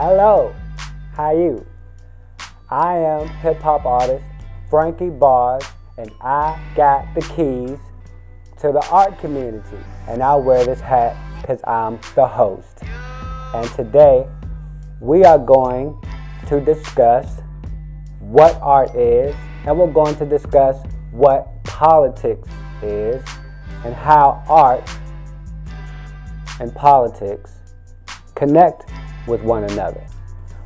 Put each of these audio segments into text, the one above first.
Hello, how you? I am hip-hop artist Frankie Barrz, and I got the keys to the art community. And I wear this hat because I'm the host. And today, we are going to discuss what art is, and we're going to discuss what politics is, and how art and politics connect with one another.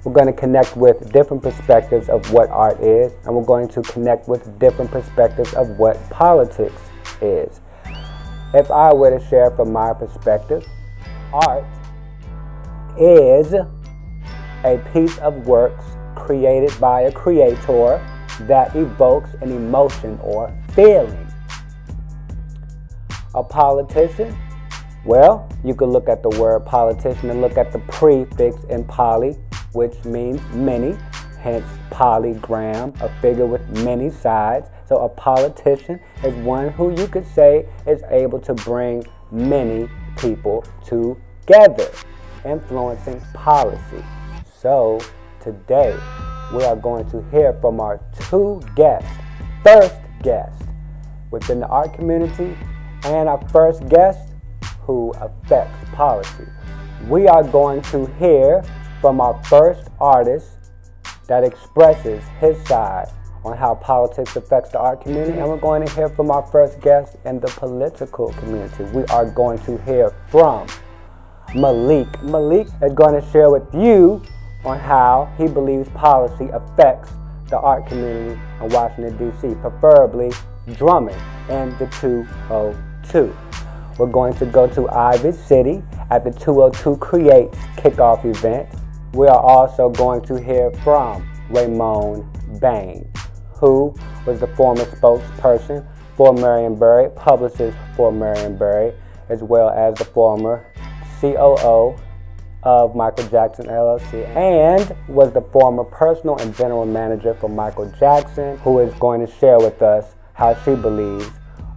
We're going to connect with different perspectives of what art is, and we're going to connect with different perspectives of what politics is. If I were to share from my perspective, art is a piece of works created by a creator that evokes an emotion or feeling. A politician, well, you could look at the word politician and look at the prefix in poly, which means many, hence polygram, a figure with many sides. So a politician is one who you could say is able to bring many people together, influencing policy. So today we are going to hear from our two guests. First guest within the art community and our first guest who affects policy. We are going to hear from our first artist that expresses his side on how politics affects the art community, and we're going to hear from our first guest in the political community. We are going to hear from Malik. Malik is going to share with you on how he believes policy affects the art community in Washington, D.C., preferably drumming in the 202. We're going to go to Ivy City at the 202 Creates kickoff event. We are also going to hear from Ramone Bain, who was the former spokesperson for Marionberry, publicist for Marionberry, as well as the former COO of Michael Jackson LLC, and was the former personal and general manager for Michael Jackson, who is going to share with us how she believes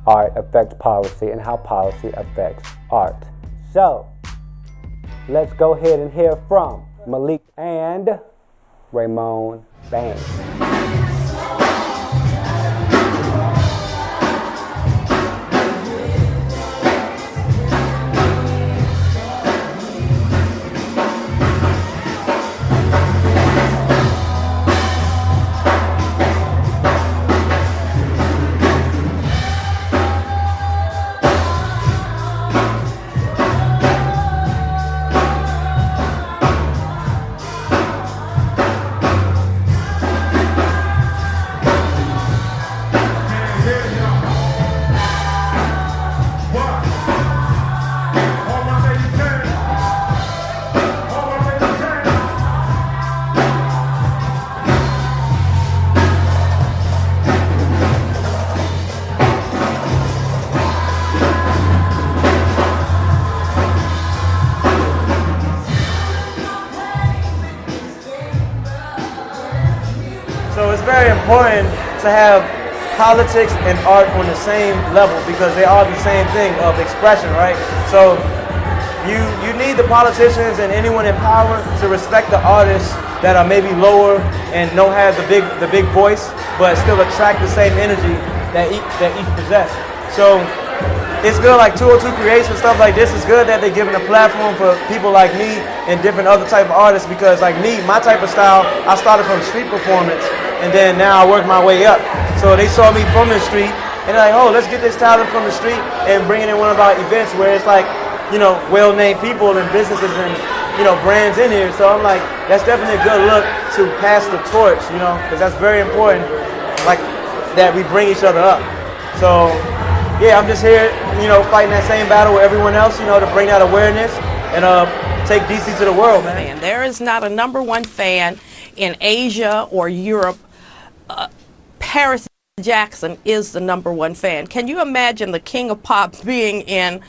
art affects policy and how policy affects art. So, let's go ahead and hear from Malik and Ramone Bain. Very important to have politics and art on the same level because they are the same thing of expression, right? So you need the politicians and anyone in power to respect the artists that are maybe lower and don't have the big voice, but still attract the same energy that each possess. So it's good, like 202 Creates and stuff like this. It's good that they're giving a platform for people like me and different other type of artists because like me, my type of style, I started from street performance. And then now I work my way up. So they saw me from the street, and they're like, oh, let's get this talent from the street and bring it in one of our events where it's like, you know, well-named people and businesses and, you know, brands in here. So I'm like, that's definitely a good look to pass the torch, you know, because that's very important, like, that we bring each other up. So, yeah, I'm just here, you know, fighting that same battle with everyone else, you know, to bring that awareness and take DC to the world, man. There is not a #1 fan in Asia or Europe. Paris Jackson is the #1 fan. Can you imagine the king of pop being in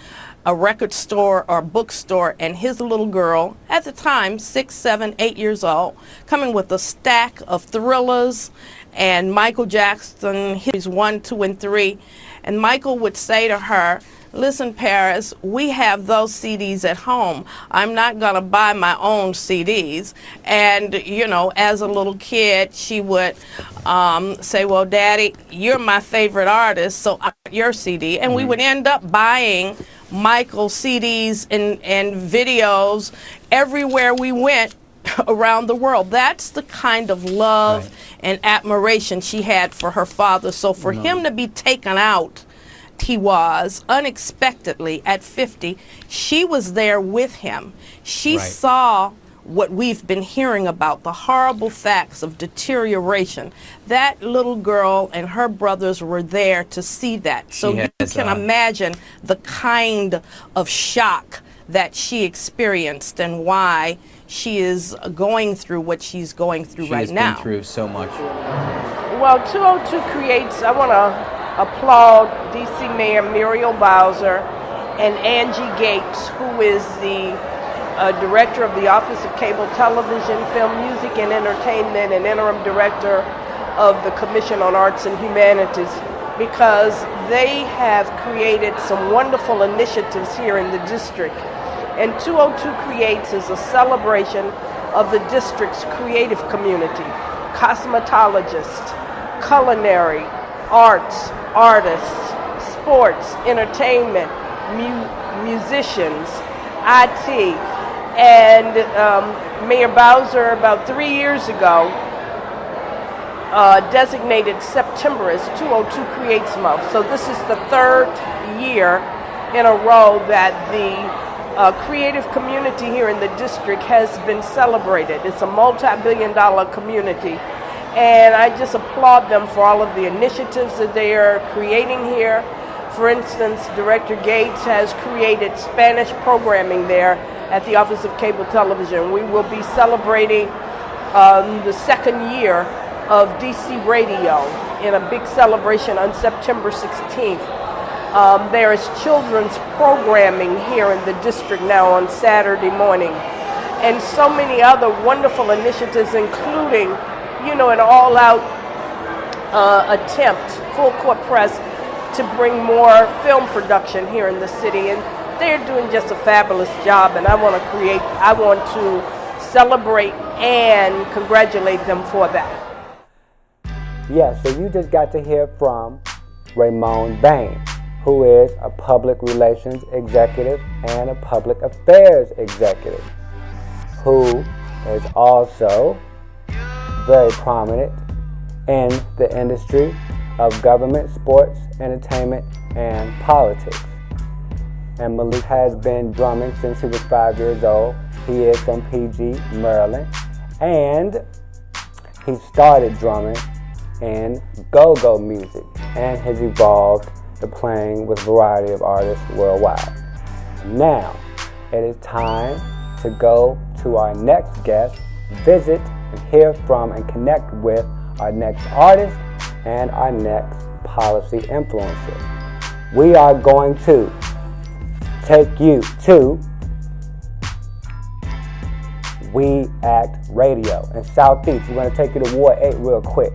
a record store or bookstore and his little girl, at the time 6, 7, 8 years old, coming with a stack of thrillers and Michael Jackson, his 1, 2, and 3, and Michael would say to her, Listen, Paris, we have those CDs at home. I'm not going to buy my own CDs. And, you know, as a little kid, she would say, well, Daddy, you're my favorite artist, so I want your CD. And we would end up buying Michael CDs and videos everywhere we went around the world. That's the kind of love and admiration she had for her father. So for him to be taken out, he was unexpectedly at 50. She was there with him. She saw what we've been hearing about, the horrible facts of deterioration. That little girl and her brothers were there to see that. So you can imagine the kind of shock that she experienced and why she is going through what she's going through right now. She has been through so much. Well, 202 Creates, I want to applaud D.C. Mayor Muriel Bowser and Angie Gates, who is the director of the Office of Cable Television, Film, Music, and Entertainment, and interim director of the Commission on Arts and Humanities, because they have created some wonderful initiatives here in the district. And 202 Creates is a celebration of the district's creative community, cosmetologists, culinary, arts, artists, sports, entertainment, musicians, IT. And Mayor Bowser, about 3 years ago, designated September as 202 Creates Month. So this is the third year in a row that the creative community here in the district has been celebrated. It's a multi-billion-dollar community. And I just applaud them for all of the initiatives that they are creating here. For instance, Director Gates has created Spanish programming there at the Office of Cable Television. We will be celebrating the second year of DC Radio in a big celebration on September 16th. There is children's programming here in the district now on Saturday morning. And so many other wonderful initiatives, including, you know, an all-out attempt, full court press, to bring more film production here in the city. And they're doing just a fabulous job, and I want to celebrate and congratulate them for that. Yeah, so you just got to hear from Ramone Bain, who is a public relations executive and a public affairs executive, who is also very prominent in the industry of government, sports, entertainment, and politics. And Malik has been drumming since he was 5 years old. He is from PG, Maryland, and he started drumming in go-go music and has evolved to playing with a variety of artists worldwide. Now, it is time to go to our next guest, visit and hear from and connect with our next artist and our next policy influencer. We are going to take you to We Act Radio in Southeast. We're going to take you to Ward 8 real quick.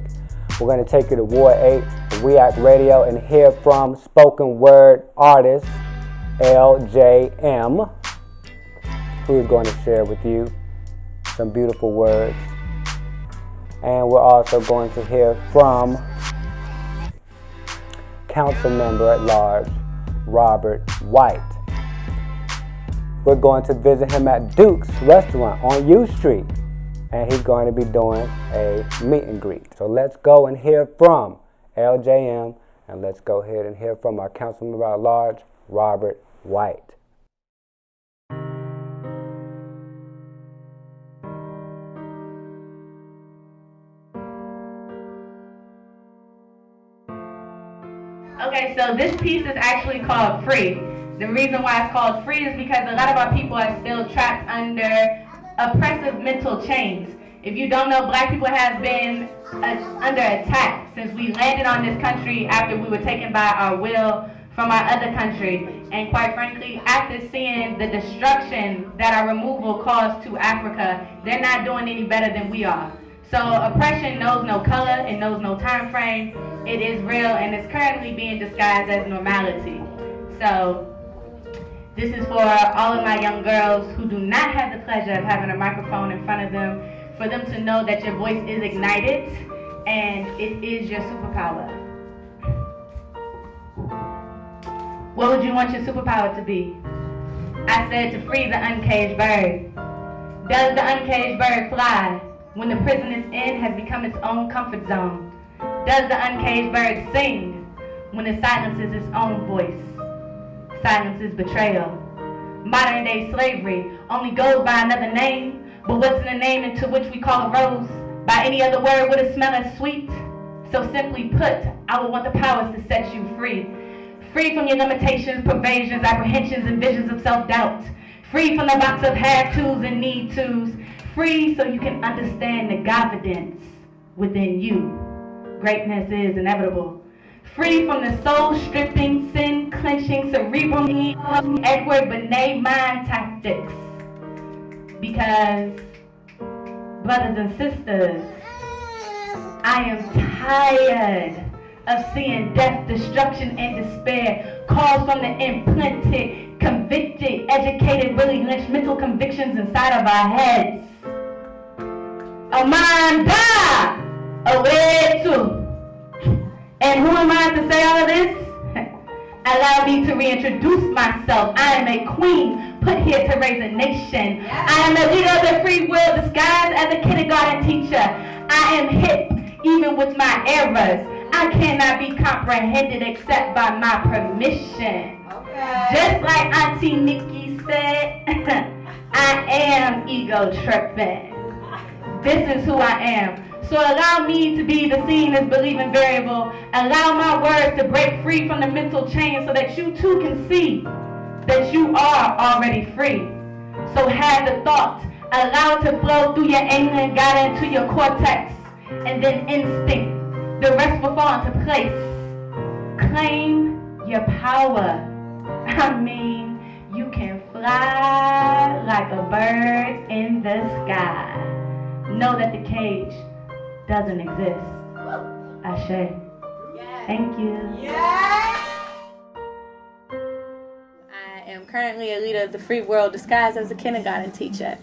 We're going to take you to Ward 8, We Act Radio, and hear from spoken word artist LJM, who is going to share with you some beautiful words. And we're also going to hear from Council Member at Large Robert White. We're going to visit him at Duke's Restaurant on U Street, and he's going to be doing a meet and greet. So let's go and hear from LJM, and let's go ahead and hear from our Council Member at Large Robert White. Okay, so this piece is actually called Free. The reason why it's called Free is because a lot of our people are still trapped under oppressive mental chains. If you don't know, black people have been under attack since we landed on this country after we were taken by our will from our other country. And quite frankly, after seeing the destruction that our removal caused to Africa, they're not doing any better than we are. So oppression knows no color, it knows no time frame. It is real, and it's currently being disguised as normality. So this is for all of my young girls who do not have the pleasure of having a microphone in front of them, for them to know that your voice is ignited and it is your superpower. What would you want your superpower to be? I said to free the uncaged bird. Does the uncaged bird fly when the prison it's in has become its own comfort zone? Does the uncaged bird sing when it silences its own voice? Silence is betrayal. Modern day slavery only goes by another name, but what's in the name into which we call a rose? By any other word would it smell as sweet? So simply put, I would want the powers to set you free. Free from your limitations, pervasions, apprehensions, and visions of self-doubt. Free from the box of have-tos and need-tos. Free so you can understand the confidence within you. Greatness is inevitable. Free from the soul-stripping, sin-clenching, cerebral Edward Benet mind tactics. Because, brothers and sisters, I am tired of seeing death, destruction, and despair caused from the implanted, convicted, educated, Willie Lynch mental convictions inside of our heads. Amanda, away too. And who am I to say all of this? Allow me to reintroduce myself. I am a queen put here to raise a nation. I am a leader of the free will disguised as a kindergarten teacher. I am hip even with my errors. I cannot be comprehended except by my permission. Just like Auntie Nikki said, I am ego tripping. This is who I am. So allow me to be the seen as believing variable. Allow my words to break free from the mental chain so that you too can see that you are already free. So have the thought. Allow it to flow through your anger and guide into your cortex. And then instinct. The rest will fall into place. Claim your power. I mean, you can fly like a bird in the sky. Know that the cage doesn't exist. Ashe. Thank you. I am currently a leader of the free world disguised as a kindergarten teacher.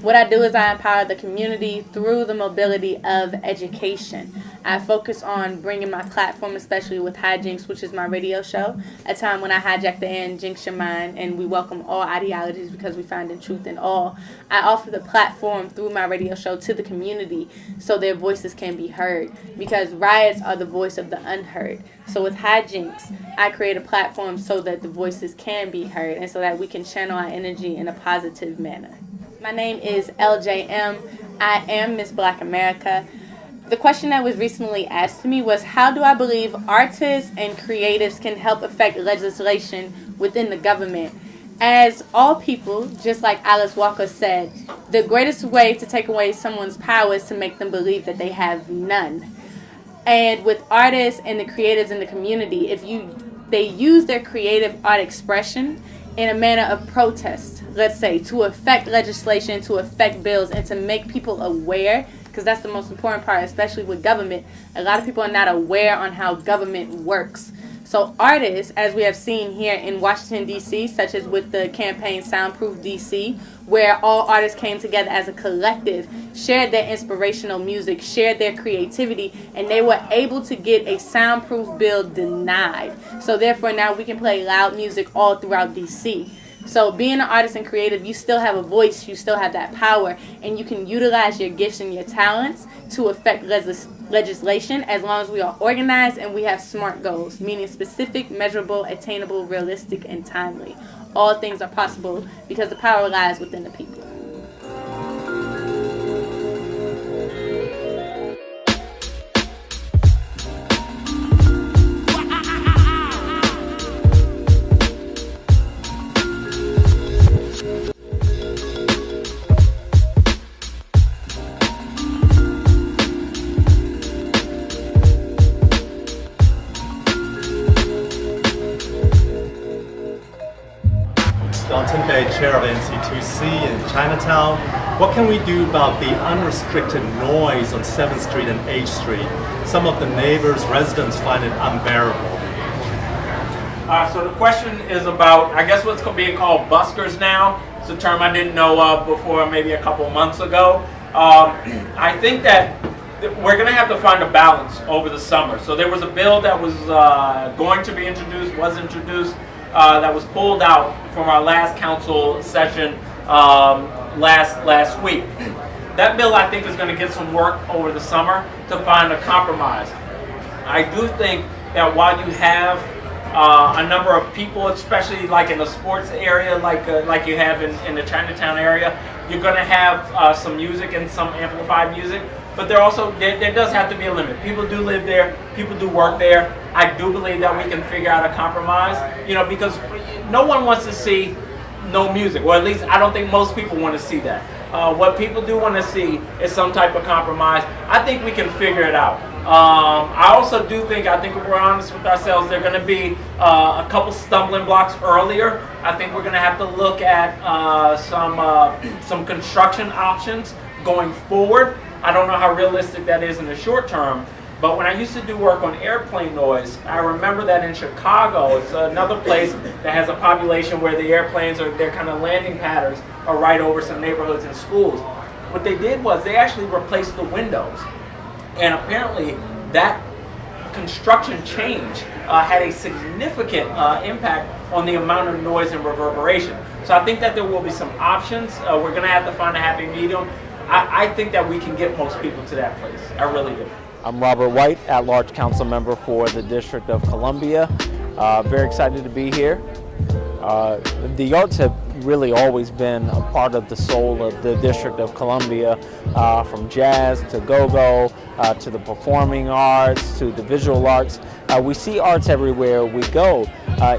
What I do is I empower the community through the mobility of education. I focus on bringing my platform, especially with Hijinks, which is my radio show, a time when I hijack the air and jinx your mind, and we welcome all ideologies because we find in truth in all. I offer the platform through my radio show to the community so their voices can be heard, because riots are the voice of the unheard. So with Hijinks, I create a platform so that the voices can be heard and so that we can channel our energy in a positive manner. My name is LJM. I am Miss Black America. The question that was recently asked to me was, how do I believe artists and creatives can help affect legislation within the government? As all people, just like Alice Walker said, the greatest way to take away someone's power is to make them believe that they have none. And with artists and the creatives in the community, they use their creative art expression in a manner of protest, let's say, to affect legislation, to affect bills, and to make people aware, because that's the most important part, especially with government. A lot of people are not aware on how government works. So artists, as we have seen here in Washington, D.C., such as with the campaign Soundproof D.C., where all artists came together as a collective, shared their inspirational music, shared their creativity, and they were able to get a soundproof bill denied. So therefore now we can play loud music all throughout D.C. So being an artist and creative, you still have a voice, you still have that power, and you can utilize your gifts and your talents to affect legislation as long as we are organized and we have SMART goals, meaning specific, measurable, attainable, realistic, and timely. All things are possible because the power lies within the people. Chair of NC2C in Chinatown. What can we do about the unrestricted noise on 7th Street and H Street? Some of the neighbors, residents find it unbearable. So the question is about, I guess what's being called buskers now. It's a term I didn't know of before maybe a couple months ago. I think that we're going to have to find a balance over the summer. So there was a bill that was going to be introduced, that was pulled out from our last council session last week. That bill, I think, is going to get some work over the summer to find a compromise. I do think that while you have a number of people, especially like in the sports area, like you have in the Chinatown area, you're going to have some music and some amplified music. But there does have to be a limit. People do live there. People do work there. I do believe that we can figure out a compromise, because no one wants to see no music, or at least I don't think most people want to see that. What people do want to see is some type of compromise. I think we can figure it out. I also do think, if we're honest with ourselves, there are going to be a couple stumbling blocks earlier. I think we're going to have to look at some construction options going forward. I don't know how realistic that is in the short term, but when I used to do work on airplane noise, I remember that in Chicago, it's another place that has a population where the airplanes their kind of landing patterns are right over some neighborhoods and schools. What they did was they actually replaced the windows, and apparently that construction change had a significant impact on the amount of noise and reverberation. So I think that there will be some options. We're going to have to find a happy medium. I think that we can get most people to that place. I really do. I'm Robert White, at-large council member for the District of Columbia. Very excited to be here. The arts have really always been a part of the soul of the District of Columbia, from jazz to go-go, to the performing arts, to the visual arts. We see arts everywhere we go,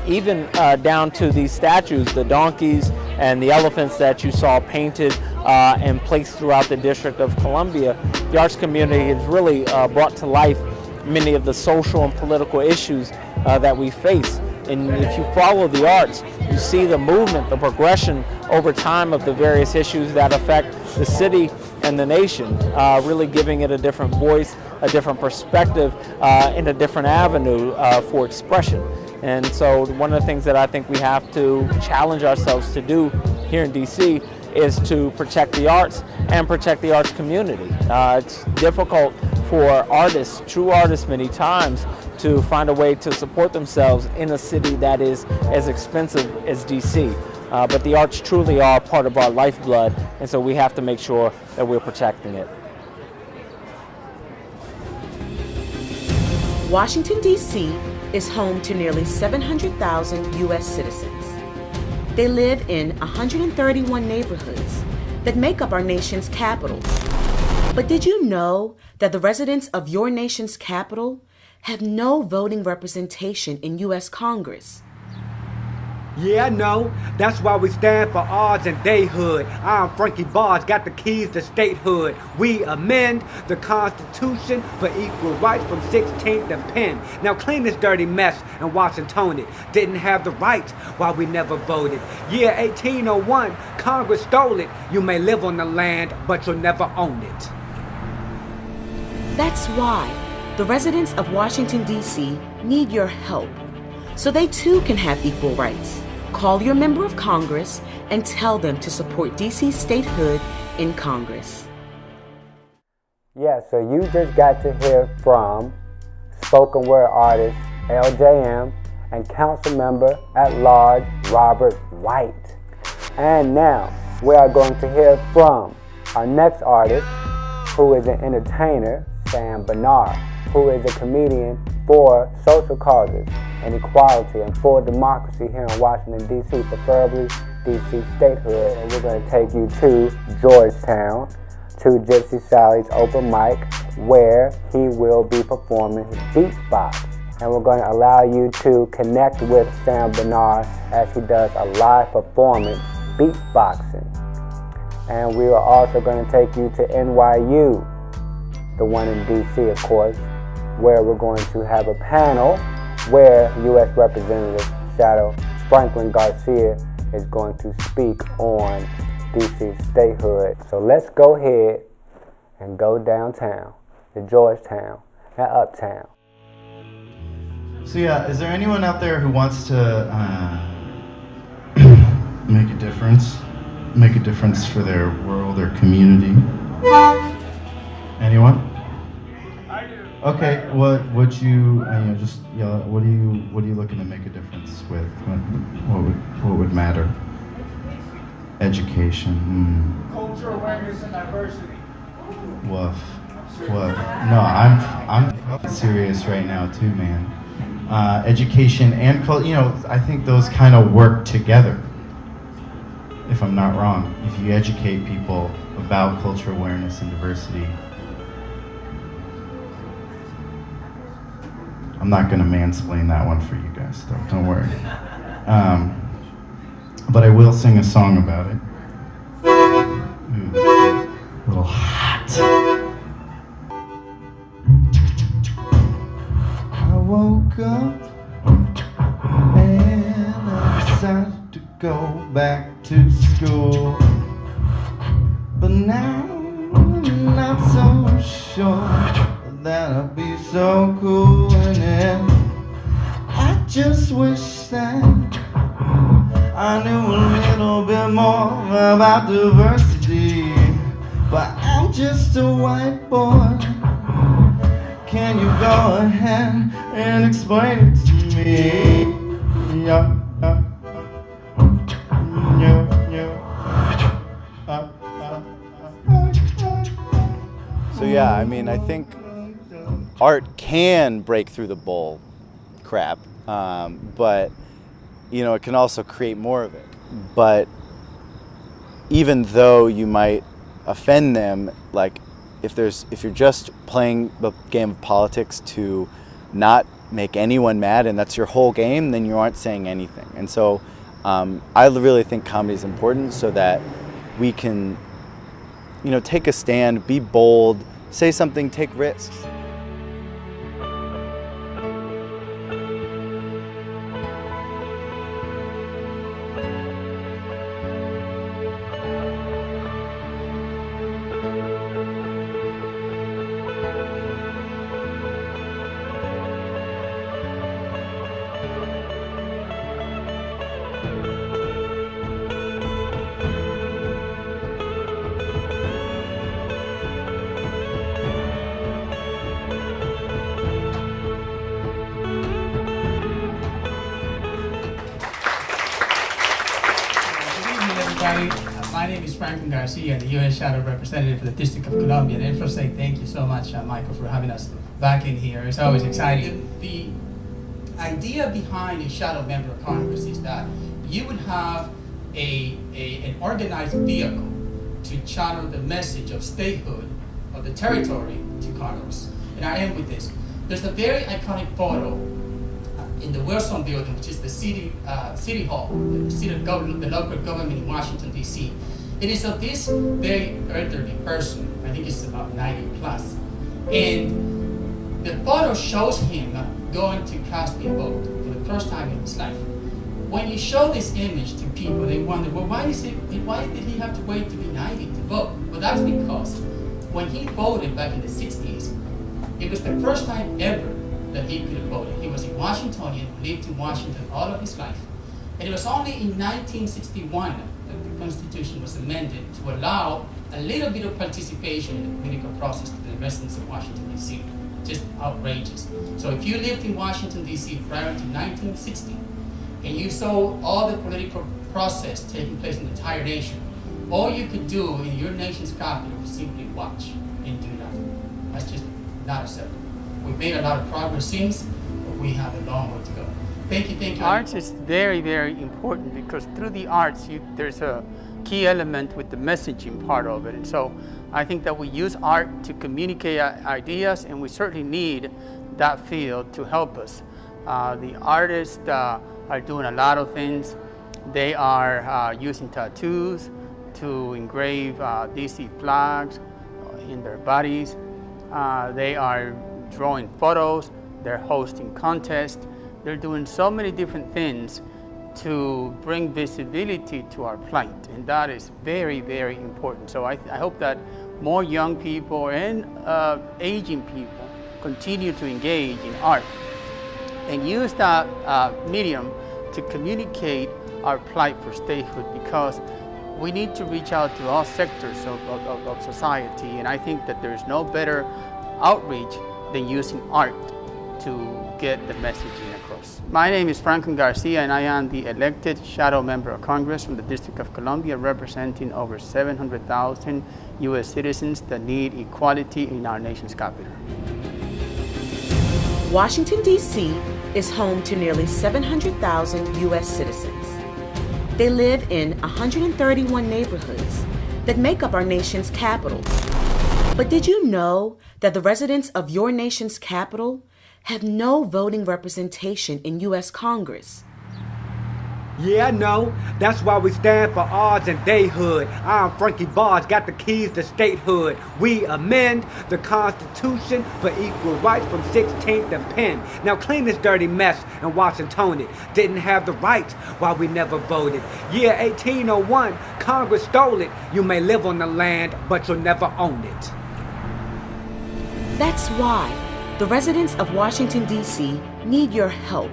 even down to these statues, the donkeys and the elephants that you saw painted and placed throughout the District of Columbia. The arts community has really brought to life many of the social and political issues that we face. And if you follow the arts, you see the movement, the progression over time of the various issues that affect the city and the nation, really giving it a different voice, a different perspective, and a different avenue for expression. And so one of the things that I think we have to challenge ourselves to do here in DC is to protect the arts and protect the arts community. It's difficult for artists, true artists many times, to find a way to support themselves in a city that is as expensive as DC. But the arts truly are part of our lifeblood, and so we have to make sure that we're protecting it. Washington, D.C. is home to nearly 700,000 U.S. citizens. They live in 131 neighborhoods that make up our nation's capital. But did you know that the residents of your nation's capital have no voting representation in U.S. Congress? Yeah, I know. That's why we stand for ours and theyhood. I'm Frankie Barrz, got the keys to statehood. We amend the Constitution for equal rights from 16th and Penn. Now clean this dirty mess and Washington it. Didn't have the rights while we never voted. Year 1801, Congress stole it. You may live on the land, but you'll never own it. That's why the residents of Washington, D.C. need your help, so they too can have equal rights. Call your member of Congress and tell them to support D.C. statehood in Congress. Yeah, so you just got to hear from spoken word artist LJM and council member at large Robert White. And now we are going to hear from our next artist, who is an entertainer, Sam Bonar, who is a comedian for social causes and equality and for democracy here in Washington, D.C., preferably D.C. statehood. And we're going to take you to Georgetown, to Gypsy Sally's open mic, where he will be performing his beatbox. And we're going to allow you to connect with Sam Bonar as he does a live performance beatboxing. And we are also going to take you to NYU, the one in D.C., of course, where we're going to have a panel where U.S. Representative Shadow Franklin Garcia is going to speak on D.C. statehood. So let's go ahead and go downtown to Georgetown and Uptown. So yeah, is there anyone out there who wants to make a difference? Make a difference for their world or community? Anyone? I do. Okay, what would you just yell? What are you looking to make a difference with? What would matter? Education. Cultural awareness and diversity. Woof. What? No, I'm serious right now too, man. Education and culture, I think those kind of work together. If I'm not wrong, if you educate people about cultural awareness and diversity, I'm not going to mansplain that one for you guys, though. Don't worry. But I will sing a song about it. Ooh, a little hot. I woke up and I decided to go back to school, but now I'm not so sure that I'll be so cool. And then I just wish that I knew a little bit more about diversity, but I'm just a white boy. Can you go ahead and explain it to me? Yeah. So yeah, I mean, I think art can break through the bull crap, but it can also create more of it. But even though you might offend them, like if you're just playing the game of politics to not make anyone mad and that's your whole game, then you aren't saying anything. And so I really think comedy is important so that we can, take a stand, be bold, say something, take risks. My name is Franklin Garcia, the U.S. Shadow Representative for the District of Columbia. And first, say thank you so much, Michael, for having us back in here. It's always exciting. The idea behind a shadow member of Congress is that you would have an organized vehicle to channel the message of statehood of the territory to Congress. And I end with this. There's a very iconic photo in the Wilson building, which is the city hall, the local government in Washington, D.C. It is of this very elderly person, I think it's about 90 plus. And the photo shows him going to cast a vote for the first time in his life. When you show this image to people, they wonder, well, why did he have to wait to be 90 to vote? Well, that's because when he voted back in the 60s, it was the first time ever that he could have voted. He was a Washingtonian who lived in Washington all of his life. And it was only in 1961 that the Constitution was amended to allow a little bit of participation in the political process to the residents of Washington, D.C. Just outrageous. So if you lived in Washington, D.C. prior to 1960, and you saw all the political process taking place in the entire nation, all you could do in your nation's capital was simply watch and do nothing. That's just not acceptable. We've made a lot of progress since, but we have a long way to go. Thank you. Arts is very, very important because through the arts, there's a key element with the messaging part of it. And so I think that we use art to communicate ideas, and we certainly need that field to help us. The artists are doing a lot of things. They are using tattoos to engrave DC flags in their bodies. They are drawing photos, they're hosting contests, they're doing so many different things to bring visibility to our plight, and that is very, very important. So I hope that more young people and aging people continue to engage in art. and use that medium to communicate our plight for statehood, because we need to reach out to all sectors of society, and I think that there's no better outreach than using art to get the messaging across. My name is Franklin Garcia, and I am the elected shadow member of Congress from the District of Columbia, representing over 700,000 U.S. citizens that need equality in our nation's capital. Washington, D.C. is home to nearly 700,000 U.S. citizens. They live in 131 neighborhoods that make up our nation's capital. But did you know that the residents of your nation's capital have no voting representation in U.S. Congress? Yeah, I know. That's why we stand for ours and dayhood. I'm Frankie Barrz, got the keys to statehood. We amend the Constitution for equal rights from 16th and Penn. Now clean this dirty mess and Washington it. Didn't have the rights while we never voted. Year 1801, Congress stole it. You may live on the land, but you'll never own it. That's why the residents of Washington, D.C. need your help,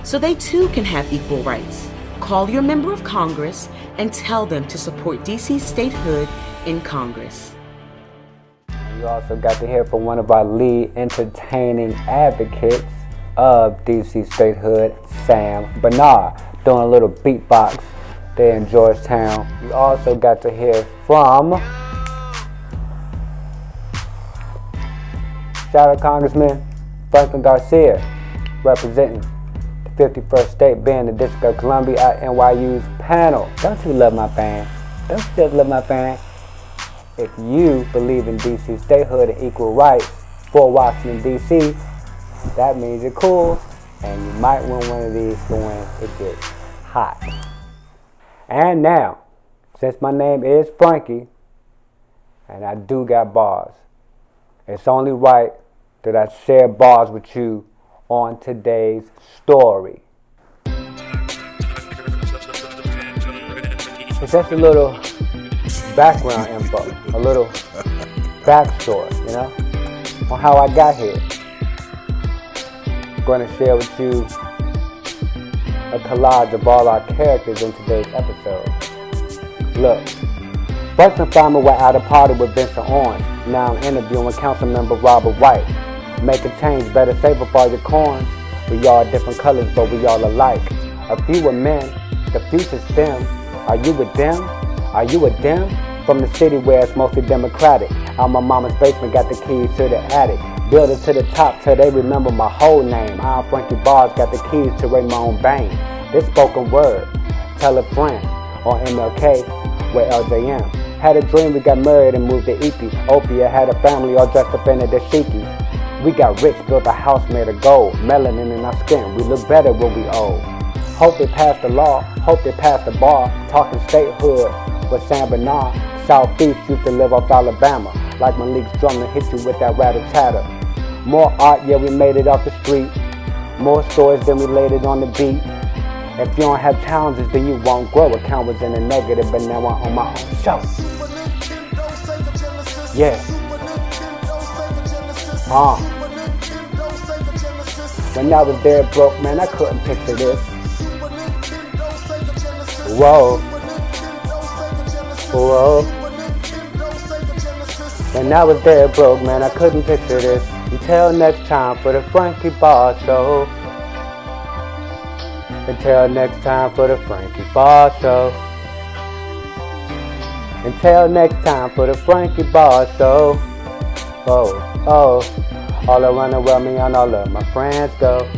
so they too can have equal rights. Call your member of Congress and tell them to support D.C. statehood in Congress. You also got to hear from one of our lead entertaining advocates of D.C. statehood, Sam Bonar, doing a little beatbox there in Georgetown. You also got to hear from shout out Congressman Franklin Garcia, representing 51st State, being the District of Columbia at NYU's panel. Don't you love my band? Don't you just love my band? If you believe in D.C. statehood and equal rights for Washington, D.C., that means you're cool, and you might win one of these for when it gets hot. And now, since my name is Frankie, and I do got bars, it's only right that I share bars with you on today's story. It's just a little background info, a little backstory, you know, on how I got here. I'm going to share with you a collage of all our characters in today's episode. Look, first and foremost, we're at a party with Vincent Orange. Now I'm interviewing Councilmember Robert White. Make a change, better save up all your coins. We all different colors, but we all alike. A few are men, the future's them. Are you with them? Are you with them? From the city where it's mostly democratic. Out my mama's basement, got the keys to the attic. Build it to the top till they remember my whole name. I'm Frankey Barrz, got the keys to Ramone Bain. This spoken word, tell a friend. On MLK, with LJM. Had a dream, we got married and moved to Ethiopia. Had a family all dressed up in a dashiki. We got rich, built a house made of gold. Melanin in our skin, we look better when we old. Hope they passed the law, hope they passed the bar. Talking statehood with Sam Bonar. Southeast used to live off Alabama. Like Malik's drum to hit you with that rat-a-tatter. More art, yeah, we made it off the street. More stories than we laid it on the beat. If you don't have challenges, then you won't grow. Account was in the negative, but now I'm on my own show. Yeah. When I was there broke, man, I couldn't picture this. Whoa. Whoa. When I was there broke, man, I couldn't picture this. Until next time for the Frankie Barrz Show. Until next time for the Frankie Barrz Show. Until next time for the Frankie Barrz Show. Oh, oh. All around the world, me and all of my friends go.